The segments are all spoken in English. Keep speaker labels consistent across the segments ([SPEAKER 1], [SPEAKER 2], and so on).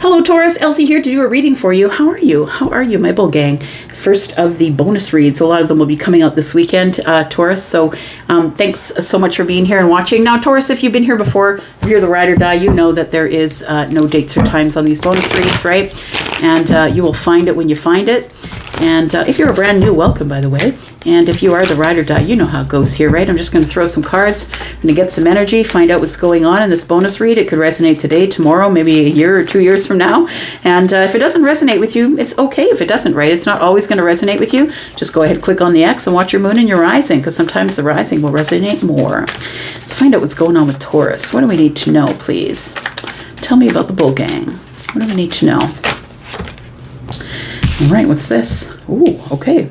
[SPEAKER 1] Hello, Taurus. Elsie here to do a reading for you. How are you? How are you, my bull gang? First of the bonus reads. A lot of them will be coming out this weekend, Taurus. So thanks so much for being here and watching. Now, Taurus, if you've been here before, if you're the ride or die, you know that there is no dates or times on these bonus reads, right? And you will find it when you find it. And if you're a brand new, welcome, by the way. And if you are the ride or die, you know how it goes here, right? I'm just going to throw some cards. I'm going to get some energy, find out what's going on in this bonus read. It could resonate today, tomorrow, maybe a year or 2 years from now. And if it doesn't resonate with you, it's okay if it doesn't, right? It's not always going to resonate with you. Just go ahead, click on the X and watch your moon and your rising, because sometimes the rising will resonate more. Let's find out what's going on with Taurus. What do we need to know, please? Tell me about the bull gang. What do we need to know? All right, what's this? Ooh, okay.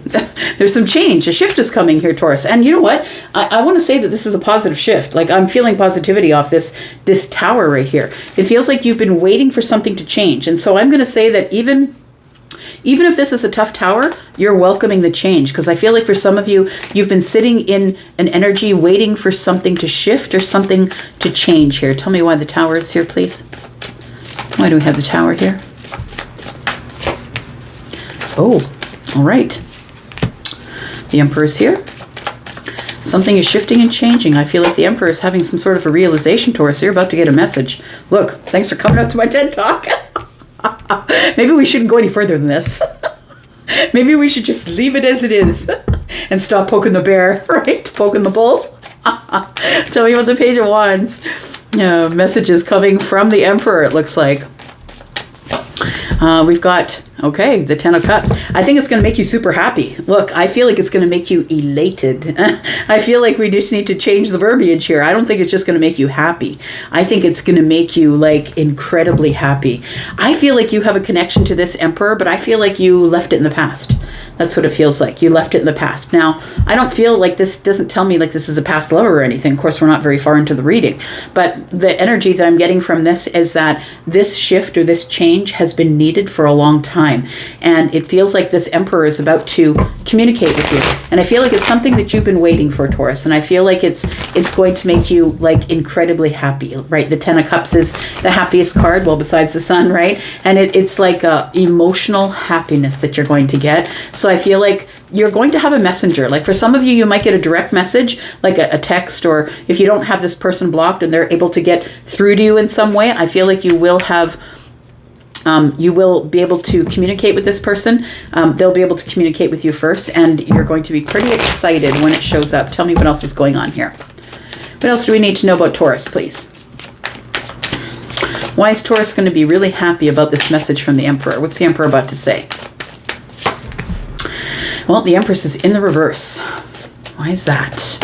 [SPEAKER 1] There's some change. A shift is coming here, Taurus. And you know what? I want to say that this is a positive shift. Like, I'm feeling positivity off this tower right here. It feels like you've been waiting for something to change. And so I'm going to say that even if this is a tough tower, you're welcoming the change. Because I feel like for some of you, you've been sitting in an energy waiting for something to shift or something to change here. Tell me why the tower is here, please. Why do we have the tower here? Oh, all right. The Emperor is here. Something is shifting and changing. I feel like the Emperor is having some sort of a realization, Taurus. You're about to get a message. Look, thanks for coming out to my TED Talk. Maybe we shouldn't go any further than this. Maybe we should just leave it as it is and stop poking the bear, right? Poking the bull. Tell me about the Page of Wands. Messages coming from the Emperor, it looks like. We've got, okay, the Ten of Cups. I think it's going to make you super happy. Look, I feel like it's going to make you elated. I feel like we just need to change the verbiage here. I don't think it's just going to make you happy. I think it's going to make you, like, incredibly happy. I feel like you have a connection to this Emperor, but I feel like you left it in the past. That's what it feels like. You left it in the past. Now, I don't feel like this doesn't tell me like this is a past lover or anything. Of course, we're not very far into the reading. But the energy that I'm getting from this is that this shift or this change has been needed for a long time. And it feels like this Emperor is about to communicate with you. And I feel like it's something that you've been waiting for, Taurus. And I feel like it's going to make you, like, incredibly happy, right? The Ten of Cups is the happiest card, well, besides the Sun, right? And it's like a emotional happiness that you're going to get. So I feel like you're going to have a messenger. Like, for some of you, you might get a direct message, like a text, or if you don't have this person blocked and they're able to get through to you in some way, I feel like you will have, you will be able to communicate with this person. They'll be able to communicate with you first, and you're going to be pretty excited when it shows up. Tell me what else is going on here. What else do we need to know about Taurus, please? Why is Taurus going to be really happy about this message from the Emperor? What's the Emperor about to say? Well, the Empress is in the reverse. Why is that?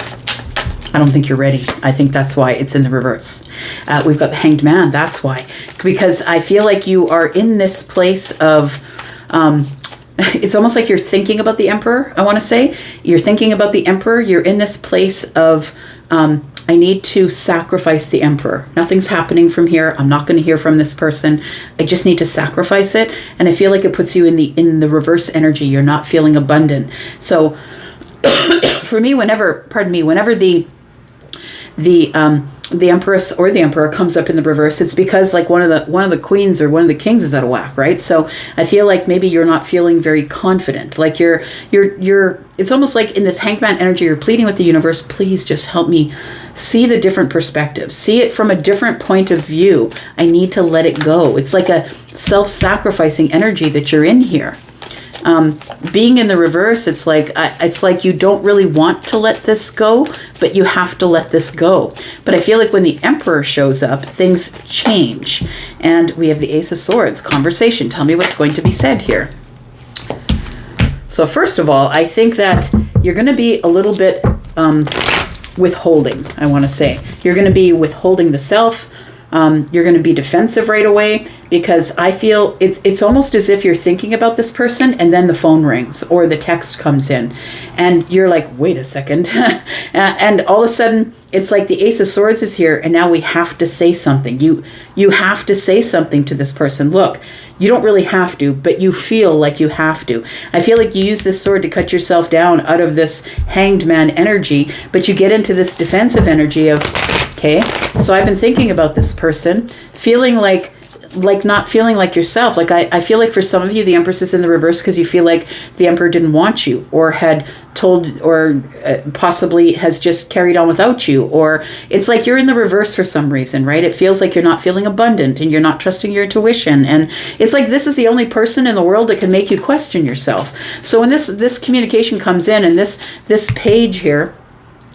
[SPEAKER 1] I don't think you're ready. I think that's why it's in the reverse. We've got the Hanged Man. That's why. Because I feel like you are in this place of... it's almost like you're thinking about the Emperor, I want to say. You're thinking about the Emperor. You're in this place of... I need to sacrifice the Emperor. Nothing's happening from here. I'm not going to hear from this person. I just need to sacrifice it. And I feel like it puts you in the reverse energy. You're not feeling abundant. So for me, whenever the Empress or the Emperor comes up in the reverse, it's because, like, one of the queens or one of the kings is out of whack, right? So I feel like maybe you're not feeling very confident. Like you're it's almost like in this Hangman energy, you're pleading with the universe, please just help me see the different perspectives, see it from a different point of view. I need to let it go. It's like a self-sacrificing energy that you're in here. Being in the reverse, it's like you don't really want to let this go, but you have to let this go. But I feel like when the Emperor shows up, things change. And we have the Ace of Swords, conversation. Tell me what's going to be said here. So first of all, I think that you're going to be a little bit withholding, I want to say. You're going to be withholding the self. You're going to be defensive right away, because I feel it's almost as if you're thinking about this person and then the phone rings or the text comes in and you're like, wait a second. And all of a sudden it's like the Ace of Swords is here, and now we have to say something. You have to say something to this person. Look, you don't really have to, but you feel like you have to. I feel like you use this sword to cut yourself down out of this Hanged Man energy, but you get into this defensive energy of, okay, so I've been thinking about this person, feeling like like not feeling like yourself. Like I feel like for some of you, the Empress is in the reverse because you feel like the Emperor didn't want you, or had told, or possibly has just carried on without you, or it's like you're in the reverse for some reason, right? It feels like you're not feeling abundant and you're not trusting your intuition, and it's like this is the only person in the world that can make you question yourself. So when this communication comes in, and this page here,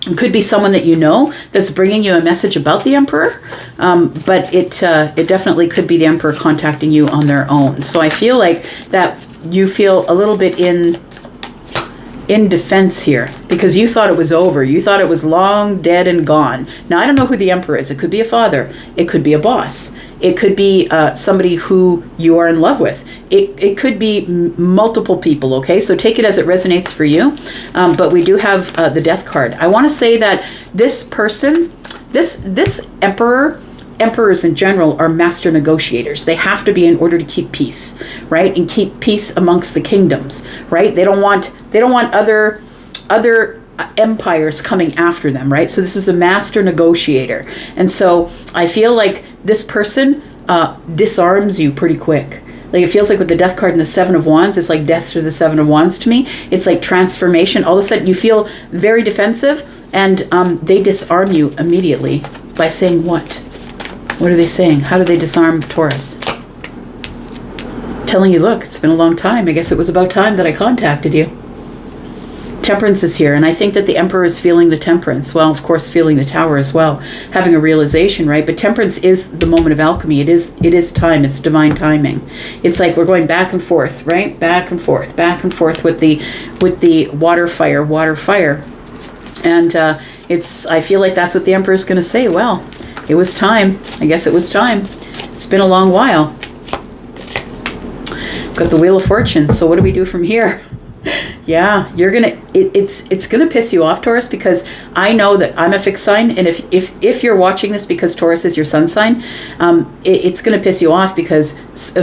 [SPEAKER 1] it could be someone that you know that's bringing you a message about the Emperor, but it definitely could be the Emperor contacting you on their own. So I feel like that you feel a little bit in defense here because you thought it was over. You thought it was long dead and gone. Now, I don't know who the Emperor is. It could be a father. It could be a boss. It could be somebody who you are in love with. It could be multiple people, okay? So take it as it resonates for you. But we do have the Death card. I want to say that this person, this emperors in general are master negotiators. They have to be in order to keep peace, right? And keep peace amongst the kingdoms, right? They don't want other empires coming after them, right? So this is the master negotiator. And so I feel like this person disarms you pretty quick. Like it feels like with the Death card and the Seven of Wands, it's like death through the Seven of Wands to me. It's like transformation. All of a sudden you feel very defensive, and they disarm you immediately by saying what? What are they saying? How do they disarm Taurus? Telling you, look, it's been a long time. I guess it was about time that I contacted you. Temperance is here, and I think that the Emperor is feeling the Temperance. Well, of course, feeling the Tower as well, having a realization, right? But Temperance is the moment of alchemy. It is time. It's divine timing. It's like we're going back and forth, right? Back and forth with the water fire, and I feel like that's what the Emperor is going to say. Well, it was time. I guess it was time. It's been a long while. Got the Wheel of Fortune. So what do we do from here? Yeah, it's gonna piss you off, Taurus, because I know that I'm a fixed sign, and if you're watching this because Taurus is your sun sign, it's gonna piss you off because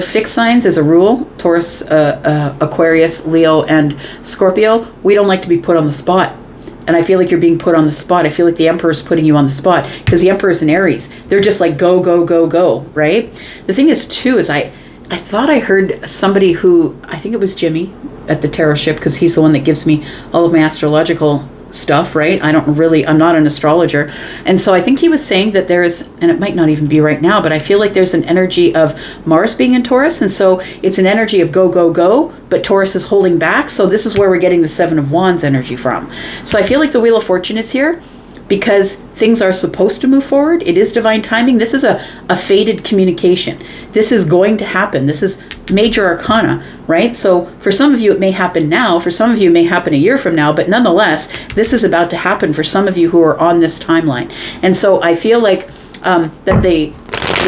[SPEAKER 1] fixed signs, as a rule, Taurus, Aquarius, Leo, and Scorpio, we don't like to be put on the spot. And I feel like you're being put on the spot. I feel like the Emperor's putting you on the spot because the Emperor's in Aries. They're just like go, go, go, go, right? The thing is too is I thought I heard somebody who, I think it was Jimmy at the tarot ship, because he's the one that gives me all of my astrological stuff, right? I'm not an astrologer. And so I think he was saying that there is, and it might not even be right now, but I feel like there's an energy of Mars being in Taurus. And so it's an energy of go, go, go, but Taurus is holding back. So this is where we're getting the Seven of Wands energy from. So I feel like the Wheel of Fortune is here because things are supposed to move forward. It is divine timing. This is a fated communication. This is going to happen. This is major arcana, right? So for some of you, it may happen now. For some of you, it may happen a year from now. But nonetheless, this is about to happen for some of you who are on this timeline. And so I feel like that the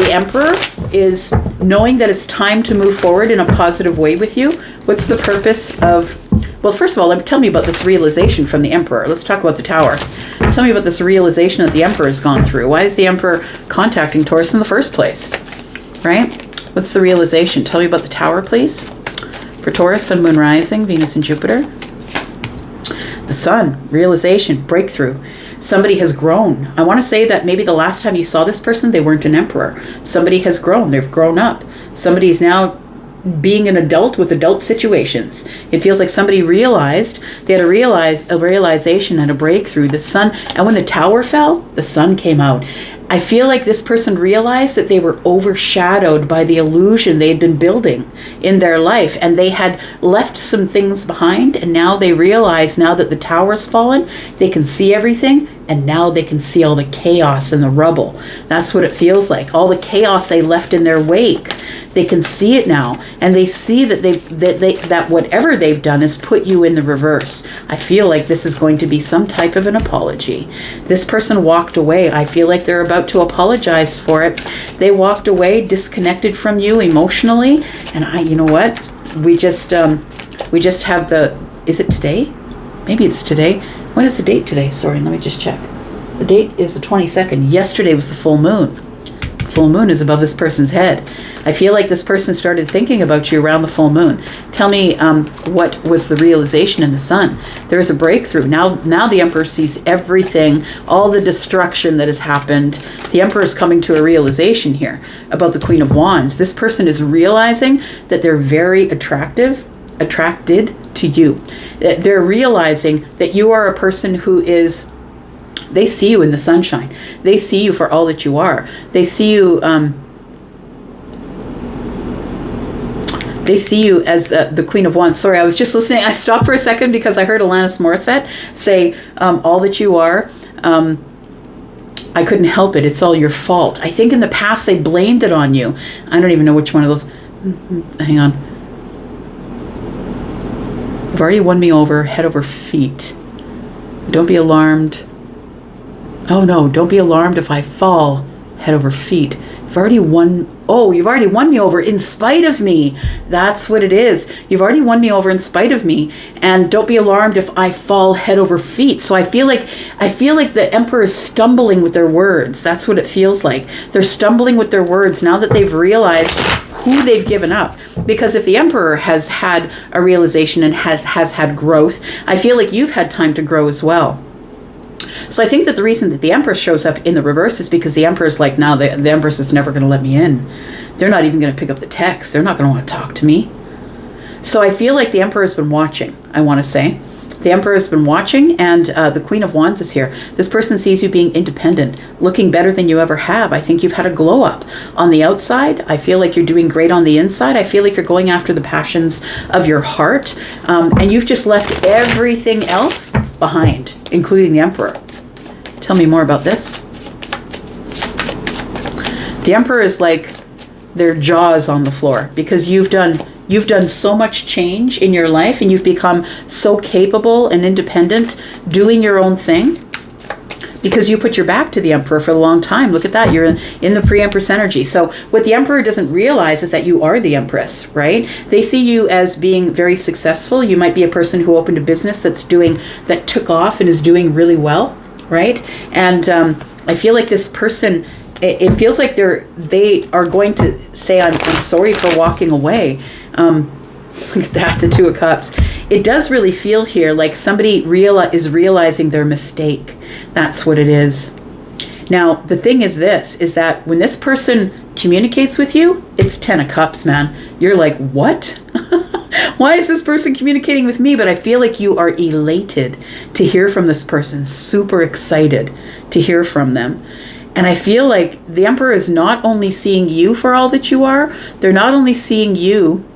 [SPEAKER 1] Emperor is knowing that it's time to move forward in a positive way with you. What's the purpose of... Well, first of all, tell me about this realization from the Emperor. Let's talk about the Tower. Tell me about this realization that the Emperor has gone through. Why is the Emperor contacting Taurus in the first place? Right? What's the realization? Tell me about the Tower, please. For Taurus, Sun, Moon, Rising, Venus, and Jupiter. The Sun, realization, breakthrough. Somebody has grown. I want to say that maybe the last time you saw this person, they weren't an emperor. Somebody has grown. They've grown up. Somebody is now being an adult with adult situations. It feels like somebody realized, they had a realization and a breakthrough. The sun, and when the Tower fell, the sun came out. I feel like this person realized that they were overshadowed by the illusion they had been building in their life, and they had left some things behind, and now they realize, now that the Tower's fallen, they can see everything, and now they can see all the chaos and the rubble. That's what it feels like. All the chaos they left in their wake. They can see it now, and they see that that whatever they've done has put you in the reverse. I feel like this is going to be some type of an apology. This person walked away. I feel like they're about to apologize for it. They walked away, disconnected from you emotionally, and you know what? We just have the. Is it today? Maybe it's today. What is the date today? Sorry, let me just check. The date is the 22nd. Yesterday was the full moon. full moon is above this person's head. I feel like this person started thinking about you around the full moon. Tell me what was the realization in the sun? There is a breakthrough. Now the Emperor sees everything, all the destruction that has happened. The Emperor is coming to a realization here about the Queen of Wands. This person is realizing that they're very attracted to you. They're realizing that you are a person who is, they see you in the sunshine. They see you for all that you are. They see you as the Queen of Wands. Sorry, I was just listening. I stopped for a second because I heard Alanis Morissette say, all that you are, I couldn't help it. It's all your fault. I think in the past they blamed it on you. I don't even know which one of those. Hang on. You've already won me over, head over feet. Don't be alarmed. Oh no, don't be alarmed if I fall head over feet. You've already won me over in spite of me. That's what it is. You've already won me over in spite of me. And don't be alarmed if I fall head over feet. So I feel like the Emperor is stumbling with their words. That's what it feels like. They're stumbling with their words now that they've realized who they've given up. Because if the Emperor has had a realization and has had growth, I feel like you've had time to grow as well. So I think that the reason that the Empress shows up in the reverse is because the Emperor's like, now the Empress is never going to let me in. They're not even going to pick up the text. They're not going to want to talk to me. So I feel like the Emperor has been watching, I want to say. The Emperor has been watching, and the Queen of Wands is here. This person sees you being independent, looking better than you ever have. I think you've had a glow up on the outside. I feel like you're doing great on the inside. I feel like you're going after the passions of your heart, and you've just left everything else behind, including the Emperor. Tell me more about this. The Emperor is like their jaws on the floor because you've done so much change in your life and you've become so capable and independent doing your own thing because you put your back to the Emperor for a long time. Look at that. You're in the pre-Empress energy. So what the Emperor doesn't realize is that you are the Empress, right? They see you as being very successful. You might be a person who opened a business that took off and is doing really well, right? And I feel like this person, it feels like they are going to say, I'm sorry for walking away. Look at that, the Two of Cups. It does really feel here like somebody is realizing their mistake. That's what it is. Now, the thing is this, is that when this person communicates with you, it's 10 of Cups, man. You're like, what? Why is this person communicating with me? But I feel like you are elated to hear from this person, super excited to hear from them. And I feel like the Emperor is not only seeing you for all that you are, they're not only seeing you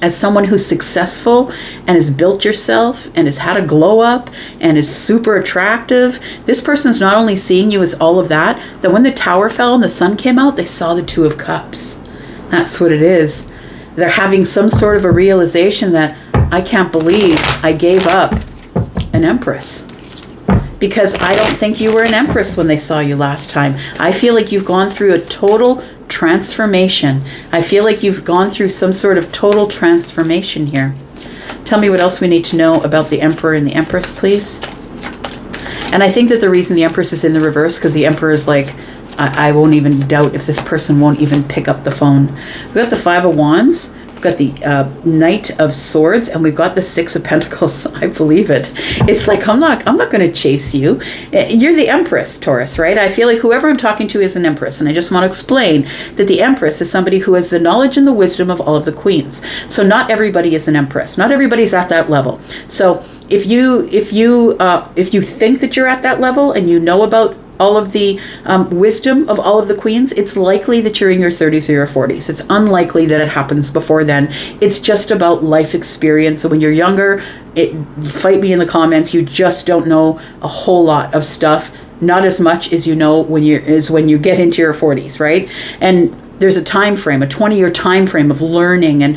[SPEAKER 1] as someone who's successful and has built yourself and has had a glow up and is super attractive. This person's not only seeing you as all of that when the tower fell and the sun came out, they saw the Two of Cups. That's what it is. They're having some sort of a realization that I can't believe I gave up an Empress. Because I don't think you were an Empress when they saw you last time. I feel like you've gone through a total transformation. I feel like you've gone through some sort of total transformation here. Tell me what else we need to know about the Emperor and the Empress, please. And I think that the reason the Empress is in the reverse, because the Emperor is like, I won't even doubt if this person won't even pick up the phone. We've got the Five of Wands. Got the Knight of Swords, and we've got the Six of Pentacles. I believe it. It's like, I'm not going to chase you. You're the Empress, Taurus, right? I feel like whoever I'm talking to is an Empress, and I just want to explain that the Empress is somebody who has the knowledge and the wisdom of all of the queens. So not everybody is an Empress. Not everybody's at that level. So if you think that you're at that level and you know about all of the wisdom of all of the queens, it's likely that you're in your 30s or your 40s. It's unlikely that it happens before then. It's just about life experience. So when you're younger, fight me in the comments, you just don't know a whole lot of stuff. Not as much as you know when you get into your 40s, right? And there's a time frame, a 20-year time frame of learning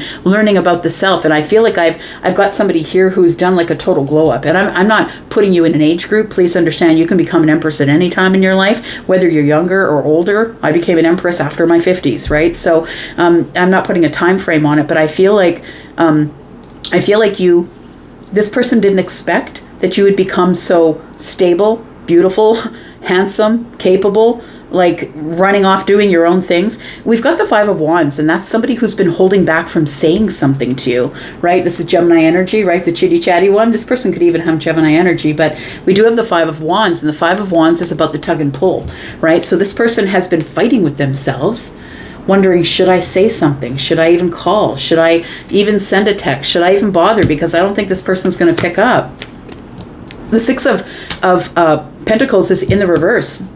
[SPEAKER 1] about the self. And I feel like I've got somebody here who's done like a total glow up. And I'm not putting you in an age group. Please understand, you can become an Empress at any time in your life, whether you're younger or older. I became an Empress after my 50s, right? So I'm not putting a time frame on it, but I feel like this person didn't expect that you would become so stable, beautiful, handsome, capable, like running off doing your own things. We've got the Five of Wands, and that's somebody who's been holding back from saying something to you, right? This is Gemini energy, right? The chitty chatty one. This person could even have Gemini energy, but we do have the Five of Wands, and the Five of Wands is about the tug and pull, right? So this person has been fighting with themselves, wondering, should I say something? Should I even call? Should I even send a text? Should I even bother? Because I don't think this person's going to pick up. The Six of Pentacles is in the reverse.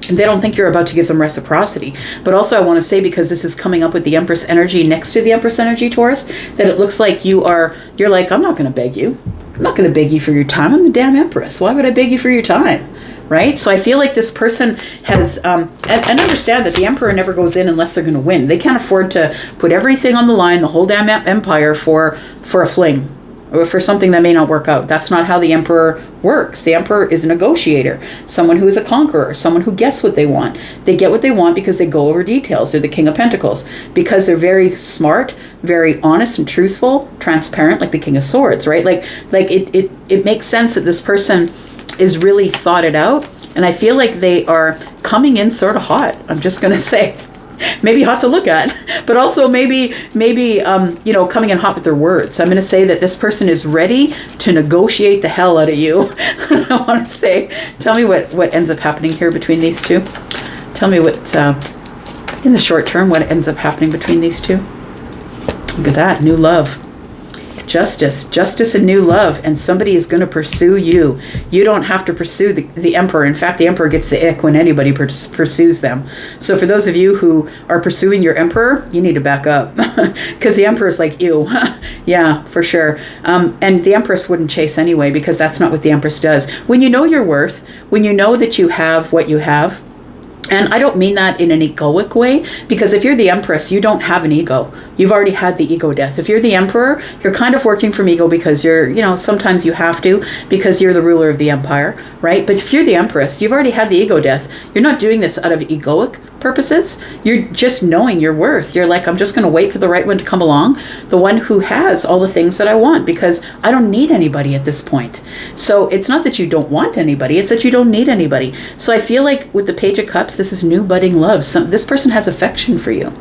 [SPEAKER 1] They don't think you're about to give them reciprocity. But also I want to say, because this is coming up with the Empress energy next to the Empress energy, Taurus, that it looks like you're like, I'm not going to beg you. I'm not going to beg you for your time. I'm the damn Empress. Why would I beg you for your time? Right? So I feel like this person has, and understand that the Emperor never goes in unless they're going to win. They can't afford to put everything on the line, the whole damn empire for a fling, or for something that may not work out. That's not how the Emperor works. The Emperor is a negotiator, someone who is a conqueror, someone who gets what they want. They get what they want because they go over details. They're the King of Pentacles, because they're very smart, very honest and truthful, transparent, like the King of Swords, right? Like it makes sense that this person is really thought it out. And I feel like they are coming in sort of hot. I'm just going to say, maybe hot to look at, but also maybe coming in hot with their words. I'm going to say that this person is ready to negotiate the hell out of you. I want to say, tell me what ends up happening here between these two. Tell me what, in the short term, what ends up happening between these two. Look at that, new love. Justice and new love, and somebody is going to pursue you. You don't have to pursue the Emperor. In fact, the Emperor gets the ick when anybody pursues them. So for those of you who are pursuing your Emperor, you need to back up, because the Emperor is like, ew. Yeah, for sure. And the Empress wouldn't chase anyway, because that's not what the Empress does. When you know your worth, when you know that you have what you have, and I don't mean that in an egoic way, because if you're the Empress, you don't have an ego. You've already had the ego death. If you're the Emperor, you're kind of working from ego because sometimes you have to, because you're the ruler of the empire, right? But if you're the Empress, you've already had the ego death. You're not doing this out of egoic purposes. You're just knowing your worth. You're like, I'm just going to wait for the right one to come along, the one who has all the things that I want, because I don't need anybody at this point. So it's not that you don't want anybody, it's that you don't need anybody. So I feel like with the Page of Cups, this is new budding love. This person has affection for you.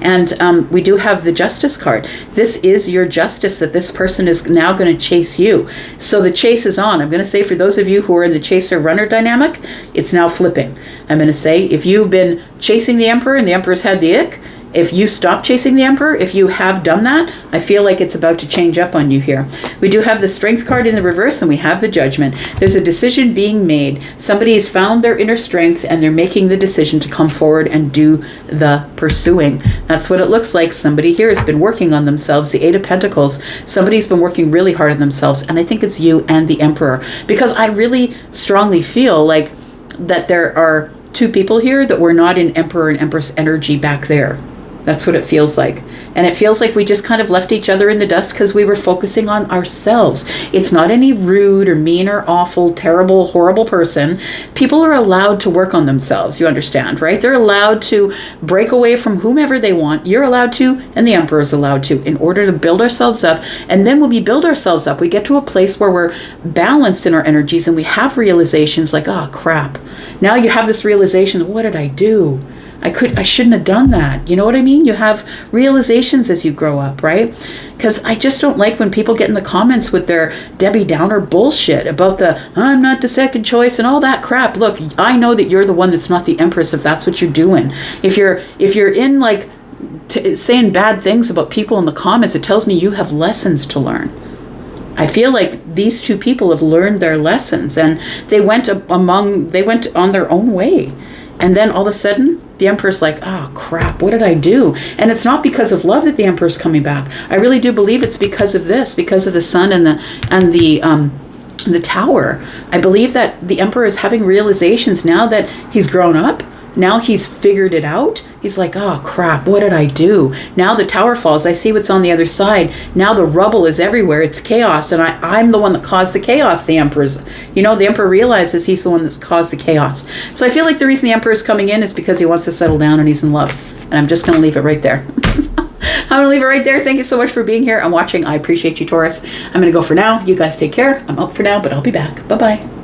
[SPEAKER 1] And we do have the Justice card. This is your justice, that this person is now going to chase you. So the chase is on. I'm going to say, for those of you who are in the chaser-runner dynamic, it's now flipping. I'm going to say, if you've been chasing the Emperor and the Emperor's had the ick, if you stop chasing the Emperor, if you have done that, I feel like it's about to change up on you here. We do have the Strength card in the reverse, and we have the Judgment. There's a decision being made. Somebody has found their inner strength, and they're making the decision to come forward and do the pursuing. That's what it looks like. Somebody here has been working on themselves. The Eight of Pentacles. Somebody's been working really hard on themselves, and I think it's you and the Emperor, because I really strongly feel like that there are two people here that were not in Emperor and Empress energy back there. That's what it feels like. And it feels like we just kind of left each other in the dust because we were focusing on ourselves. It's not any rude or mean or awful, terrible, horrible person. People are allowed to work on themselves, you understand, right? They're allowed to break away from whomever they want. You're allowed to, and the Emperor is allowed to, in order to build ourselves up. And then when we build ourselves up, we get to a place where we're balanced in our energies, and we have realizations like, oh, crap. Now you have this realization, what did I do? I shouldn't have done that. You know what I mean? You have realizations as you grow up, right? Because I just don't like when people get in the comments with their Debbie Downer bullshit about the, I'm not the second choice and all that crap. Look, I know that you're the one that's not the Empress if that's what you're doing. If you're in like saying bad things about people in the comments, it tells me you have lessons to learn. I feel like these two people have learned their lessons, and they went on their own way. And then all of a sudden, the Emperor's like, oh, crap, what did I do? And it's not because of love that the Emperor's coming back. I really do believe it's because of this, because of the Sun and the Tower. I believe that the Emperor is having realizations now that he's grown up. Now he's figured it out. He's like, oh, crap, what did I do? Now the tower falls. I see what's on the other side. Now the rubble is everywhere. It's chaos, and I'm the one that caused the chaos. The Emperor's, the Emperor realizes he's the one that's caused the chaos. So I feel like the reason the Emperor is coming in is because he wants to settle down and he's in love. And I'm just going to leave it right there. I'm going to leave it right there. Thank you so much for being here. I'm watching. I appreciate you, Taurus. I'm going to go for now. You guys take care. I'm up for now, but I'll be back. Bye-bye.